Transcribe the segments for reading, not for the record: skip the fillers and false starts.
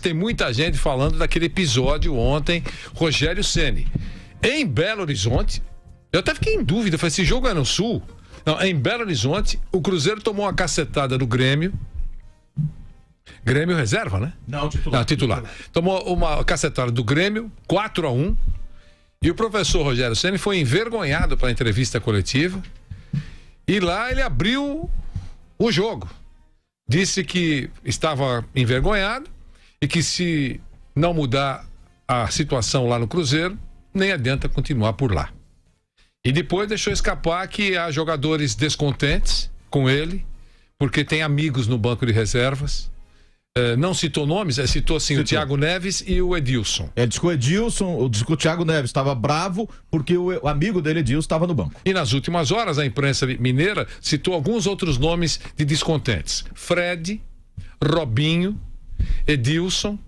Tem muita gente falando daquele episódio ontem, Rogério Ceni. Em Belo Horizonte, eu até fiquei em dúvida, falei, esse jogo é no Sul? Não, em Belo Horizonte, o Cruzeiro tomou uma cacetada do Grêmio. Grêmio reserva, né? Não, titular. Não, titular. Tomou uma cacetada do Grêmio, 4-1. E o professor Rogério Ceni foi envergonhado pela entrevista coletiva. E lá ele abriu o jogo. Disse que estava envergonhado e que se não mudar a situação lá no Cruzeiro, nem adianta continuar por lá. E depois deixou escapar que há jogadores descontentes com ele, porque tem amigos no banco de reservas. Não citou nomes, citou assim o Thiago Neves e o Edilson. Diz que o Edilson, diz que o Thiago Neves estava bravo porque o amigo dele, Edilson, estava no banco. E nas últimas horas a imprensa mineira citou alguns outros nomes de descontentes: Fred, Robinho, Edilson,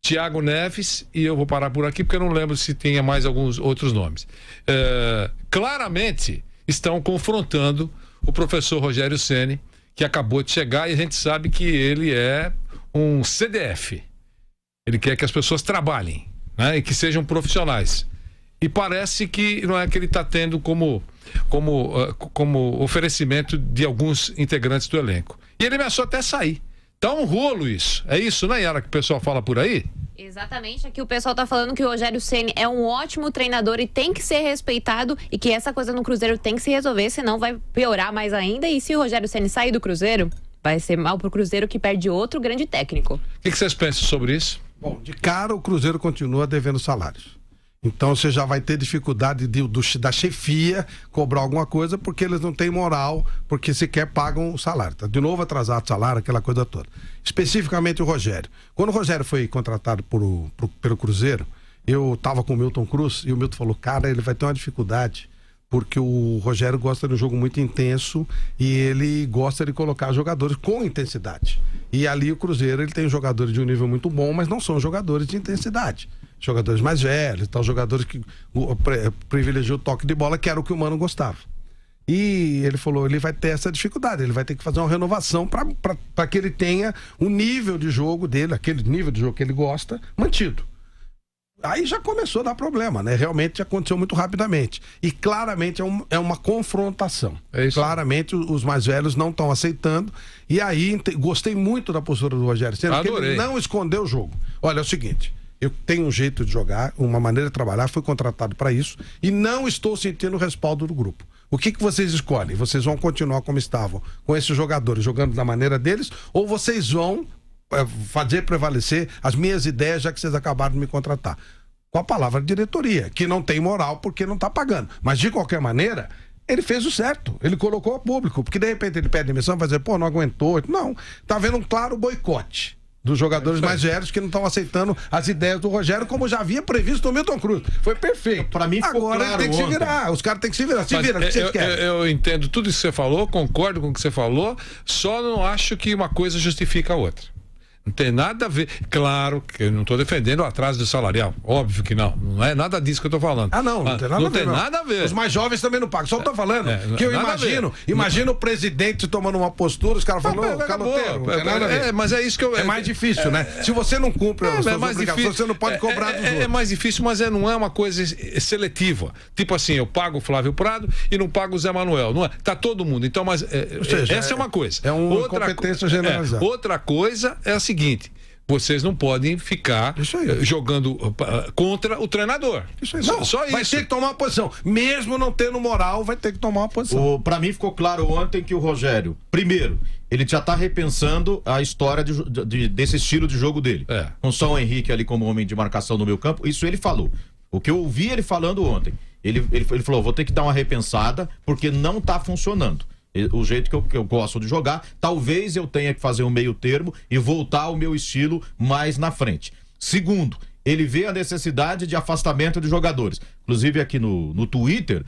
Thiago Neves, e eu vou parar por aqui porque eu não lembro se tinha mais alguns outros nomes. Claramente estão confrontando o professor Rogério Ceni, que acabou de chegar, e a gente sabe que ele é um CDF. Ele quer que as pessoas trabalhem, né, e que sejam profissionais. E parece que não é que ele está tendo como oferecimento de alguns integrantes do elenco. E ele ameaçou até sair. Tá um rolo isso. É isso, né, Yara, que o pessoal fala por aí? Exatamente. Aqui o pessoal tá falando que o Rogério Ceni é um ótimo treinador e tem que ser respeitado, e que essa coisa no Cruzeiro tem que se resolver, senão vai piorar mais ainda. E se o Rogério Ceni sair do Cruzeiro, vai ser mal pro Cruzeiro, que perde outro grande técnico. O que vocês pensam sobre isso? Bom, de cara o Cruzeiro continua devendo salários. Então você já vai ter dificuldade da chefia cobrar alguma coisa, porque eles não têm moral, porque sequer pagam o salário. Tá de novo atrasado o salário, aquela coisa toda. Especificamente o Rogério. Quando o Rogério foi contratado pelo Cruzeiro, eu estava com o Milton Cruz e o Milton falou, cara, ele vai ter uma dificuldade, porque o Rogério gosta de um jogo muito intenso e ele gosta de colocar jogadores com intensidade. E ali o Cruzeiro, ele tem jogadores de um nível muito bom, mas não são jogadores de intensidade. Jogadores mais velhos, então jogadores que privilegiam o toque de bola, que era o que o Mano gostava. E ele falou, ele vai ter essa dificuldade, ele vai ter que fazer uma renovação para que ele tenha o nível de jogo dele, aquele nível de jogo que ele gosta, mantido. Aí já começou a dar problema, né? Realmente aconteceu muito rapidamente. E claramente é uma confrontação. É isso. Claramente os mais velhos não estão aceitando. E aí gostei muito da postura do Rogério Ceni, porque ele não escondeu o jogo. Olha, é o seguinte, eu tenho um jeito de jogar, uma maneira de trabalhar, fui contratado para isso e não estou sentindo o respaldo do grupo. O que vocês escolhem? Vocês vão continuar como estavam, com esses jogadores, jogando da maneira deles, ou vocês vão fazer prevalecer as minhas ideias, já que vocês acabaram de me contratar? Com a palavra diretoria, que não tem moral porque não está pagando. Mas, de qualquer maneira, ele fez o certo. Ele colocou a público, porque de repente ele pede demissão, vai dizer, pô, não aguentou. Não, tá vendo um claro boicote dos jogadores mais velhos que não estão aceitando as ideias do Rogério, como já havia previsto o Milton Cruz. Foi perfeito. Para mim ficou agora claro ele tem que ontem. se virar. Os caras têm que se virar. Se vira, o que vocês querem? Eu entendo tudo isso que você falou, concordo com o que você falou, só não acho que uma coisa justifica a outra. Não tem nada a ver. Claro que eu não estou defendendo o atraso do salarial. Óbvio que não. Não é nada disso que eu estou falando. Não tem nada a ver. Não tem nada a ver. Os mais jovens também não pagam. Só estou falando que eu imagino o presidente tomando uma postura, os caras falam, caloteiro, não tem nada a ver. Mas é isso que eu... É mais difícil, né? Se você não cumpre as suas obrigações, você não pode cobrar dos outros. É mais difícil, mas não é uma coisa seletiva. Tipo assim, eu pago o Flávio Prado e não pago o Zé Manuel. Não é? Tá todo mundo. Então, mas essa é uma coisa. É uma competência generalizada. Outra coisa é a seguinte: vocês não podem ficar jogando contra o treinador. Isso aí. Não, só isso. Vai ter que tomar uma posição. Mesmo não tendo moral, vai ter que tomar uma posição. Pra mim ficou claro ontem que o Rogério, primeiro, ele já tá repensando a história desse estilo de jogo dele. Com o São Henrique ali como homem de marcação no meio campo, isso ele falou. O que eu ouvi ele falando ontem, ele falou, vou ter que dar uma repensada, porque não tá funcionando. O jeito que eu gosto de jogar, talvez eu tenha que fazer um meio termo e voltar ao meu estilo mais na frente. Segundo, ele vê a necessidade de afastamento de jogadores. Inclusive aqui no Twitter,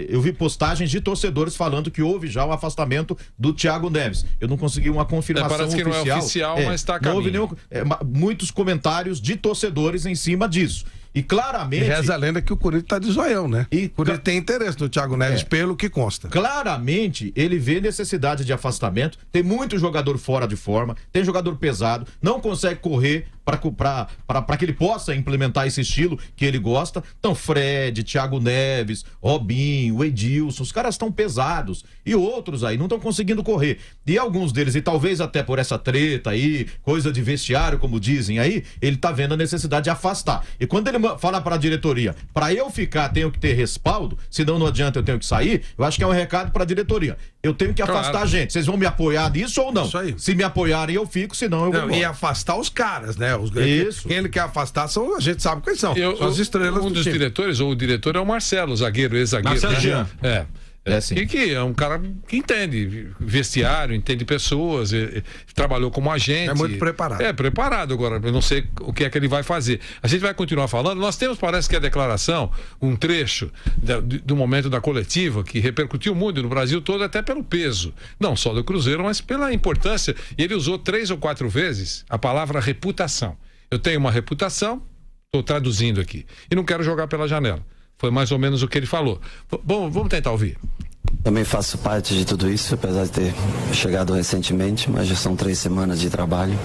eu vi postagens de torcedores falando que houve já o afastamento do Thiago Neves. Eu não consegui uma confirmação parece que oficial. Não é oficial, mas está a caminho. caminho. Não houve muitos comentários de torcedores em cima disso. E claramente... E reza a lenda que o Corinthians tá de zoião, né? O Corinthians tem interesse no Thiago Neves, pelo que consta. Claramente, ele vê necessidade de afastamento, tem muito jogador fora de forma, tem jogador pesado, não consegue correr para que ele possa implementar esse estilo que ele gosta. Então, Fred, Thiago Neves, Robinho, Edilson, os caras estão pesados. E outros aí não estão conseguindo correr. E alguns deles, e talvez até por essa treta aí, coisa de vestiário, como dizem aí, ele tá vendo a necessidade de afastar. E quando ele fala para a diretoria, para eu ficar, tenho que ter respaldo, senão não adianta, eu tenho que sair, eu acho que é um recado para a diretoria. Eu tenho que afastar a gente. Vocês vão me apoiar nisso ou não? Isso aí. Se me apoiarem, eu fico, senão eu vou embora. E afastar os caras, né? Isso. Quem ele quer afastar, a gente sabe quem são. São as estrelas um dos time. diretores, ou o diretor é o Marcelo, zagueiro, ex-zagueiro. Marcelo Jean. Que é um cara que entende vestiário, entende pessoas, trabalhou como agente. É muito preparado. É, preparado agora. Eu não sei o que é que ele vai fazer. A gente vai continuar falando. Nós temos, parece que a declaração, um trecho do momento da coletiva que repercutiu muito no Brasil todo, até pelo peso. Não só do Cruzeiro, mas pela importância. E ele usou 3 ou 4 vezes a palavra reputação. Eu tenho uma reputação, estou traduzindo aqui, e não quero jogar pela janela. Foi mais ou menos o que ele falou. Bom, vamos tentar ouvir. Também faço parte de tudo isso, apesar de ter chegado recentemente, mas já são 3 semanas de trabalho.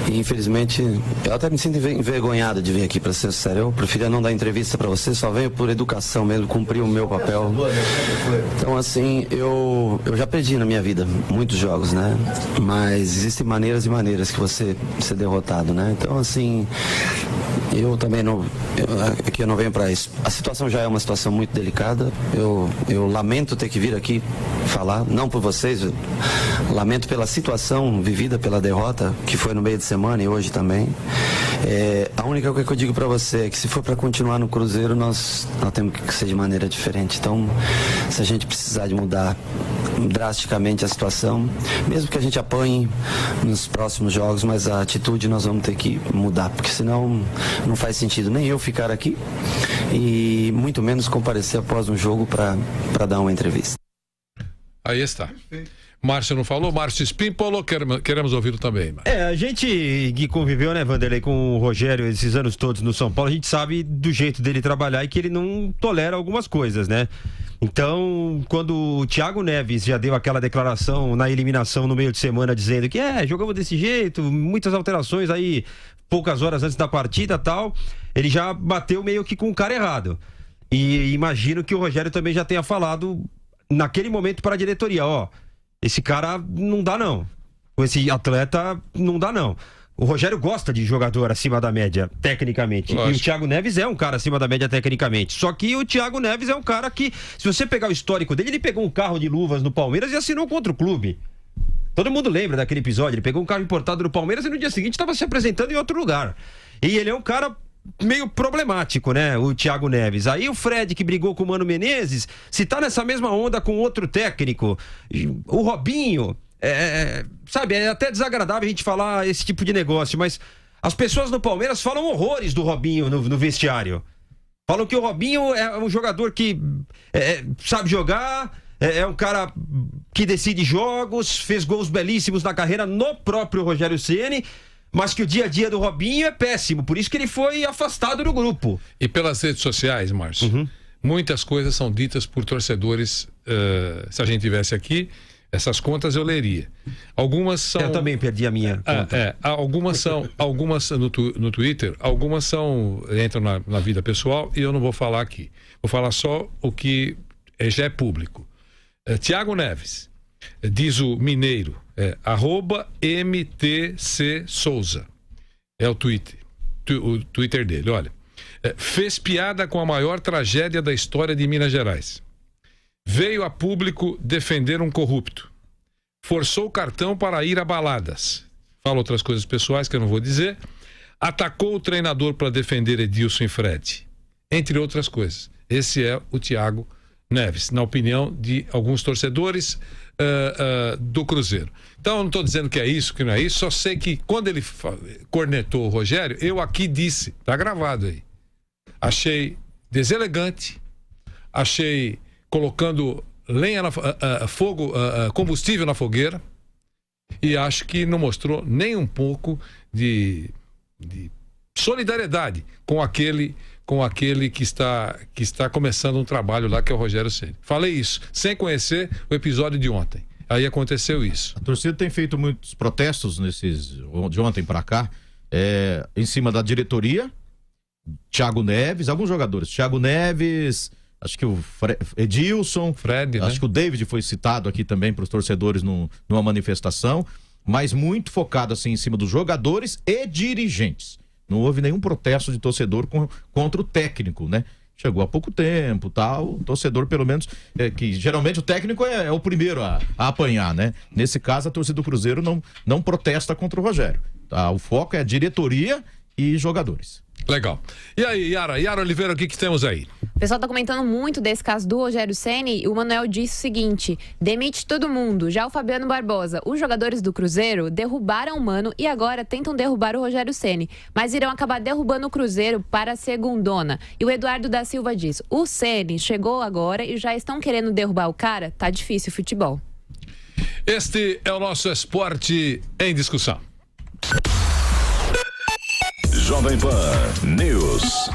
E infelizmente, eu até me sinto envergonhado de vir aqui, para ser sério. Eu preferia não dar entrevista para você, só venho por educação mesmo, cumprir o meu papel. Então, assim, eu já perdi na minha vida muitos jogos, né? Mas existem maneiras e maneiras que você ser derrotado, né? Então, assim, eu também não. Aqui eu não venho para isso. A situação já é uma situação muito delicada. Eu lamento ter que vir aqui falar, não por vocês, lamento pela situação vivida, pela derrota que foi no meio de semana e hoje também. A única coisa que eu digo para você é que se for para continuar no Cruzeiro, nós temos que ser de maneira diferente. Então, se a gente precisar de mudar drasticamente a situação, mesmo que a gente apanhe nos próximos jogos, mas a atitude nós vamos ter que mudar, porque senão não faz sentido nem eu ficar aqui e muito menos comparecer após um jogo para dar uma entrevista. Aí está. Márcio não falou? Márcio Spímpolo, queremos ouvi-lo também. A gente que conviveu, né, Vanderlei, com o Rogério esses anos todos no São Paulo, a gente sabe do jeito dele trabalhar e que ele não tolera algumas coisas, né? Então, quando o Thiago Neves já deu aquela declaração na eliminação no meio de semana, dizendo que jogamos desse jeito, muitas alterações aí, poucas horas antes da partida e tal, ele já bateu meio que com o cara errado. E imagino que o Rogério também já tenha falado naquele momento para a diretoria, esse cara não dá não, com esse atleta não dá não. O Rogério gosta de jogador acima da média, tecnicamente. Lógico. E o Thiago Neves é um cara acima da média, tecnicamente. Só que o Thiago Neves é um cara que, se você pegar o histórico dele, ele pegou um carro de luvas no Palmeiras e assinou contra o clube. Todo mundo lembra daquele episódio. Ele pegou um carro importado do Palmeiras e no dia seguinte estava se apresentando em outro lugar. E ele é um cara meio problemático, né? O Thiago Neves. Aí o Fred, que brigou com o Mano Menezes, se tá nessa mesma onda com outro técnico, o Robinho... sabe, é até desagradável a gente falar esse tipo de negócio, mas as pessoas no Palmeiras falam horrores do Robinho no vestiário. Falam que o Robinho é um jogador que sabe jogar, é um cara que decide jogos, fez gols belíssimos na carreira no próprio Rogério Ceni, mas que o dia a dia do Robinho é péssimo, por isso que ele foi afastado do grupo. E pelas redes sociais, Márcio, muitas coisas são ditas por torcedores. Se a gente tivesse aqui, essas contas eu leria. Algumas são... Eu também perdi a minha conta. Algumas são no Twitter, algumas entram na vida pessoal e eu não vou falar aqui. Vou falar só o que já é público. Thiago Neves, diz o mineiro, @MTC Souza. É o Twitter dele, olha. Fez piada com a maior tragédia da história de Minas Gerais. Veio a público defender um corrupto. Forçou o cartão para ir a baladas. Fala outras coisas pessoais que eu não vou dizer. Atacou o treinador para defender Edilson e Fred. Entre outras coisas. Esse é o Thiago Neves, na opinião de alguns torcedores do Cruzeiro. Então, eu não estou dizendo que é isso, que não é isso. Só sei que quando ele cornetou o Rogério, eu aqui disse, tá gravado aí. Achei deselegante. Achei... colocando lenha combustível na fogueira, e acho que não mostrou nem um pouco de solidariedade com aquele que está começando um trabalho lá, que é o Rogério Ceni. Falei isso sem conhecer o episódio de ontem. Aí aconteceu isso. A torcida tem feito muitos protestos de ontem para cá, em cima da diretoria, Thiago Neves, alguns jogadores, Thiago Neves, acho que o Edilson, Fred, acho né? que o David foi citado aqui também para os torcedores numa manifestação, mas muito focado assim em cima dos jogadores e dirigentes. Não houve nenhum protesto de torcedor contra o técnico, né? Chegou há pouco tempo, tal, o torcedor pelo menos, que geralmente o técnico é o primeiro a apanhar, né? Nesse caso a torcida do Cruzeiro não protesta contra o Rogério, tá? O foco é a diretoria e jogadores. Legal. E aí, Yara Oliveira, o que temos aí? O pessoal tá comentando muito desse caso do Rogério Ceni e o Manuel disse o seguinte: demite todo mundo. Já o Fabiano Barbosa, os jogadores do Cruzeiro derrubaram o Mano e agora tentam derrubar o Rogério Ceni, mas irão acabar derrubando o Cruzeiro para a segundona. E o Eduardo da Silva diz: o Ceni chegou agora e já estão querendo derrubar o cara? Tá difícil o futebol. Este é o nosso Esporte em Discussão. Jovem Pan News.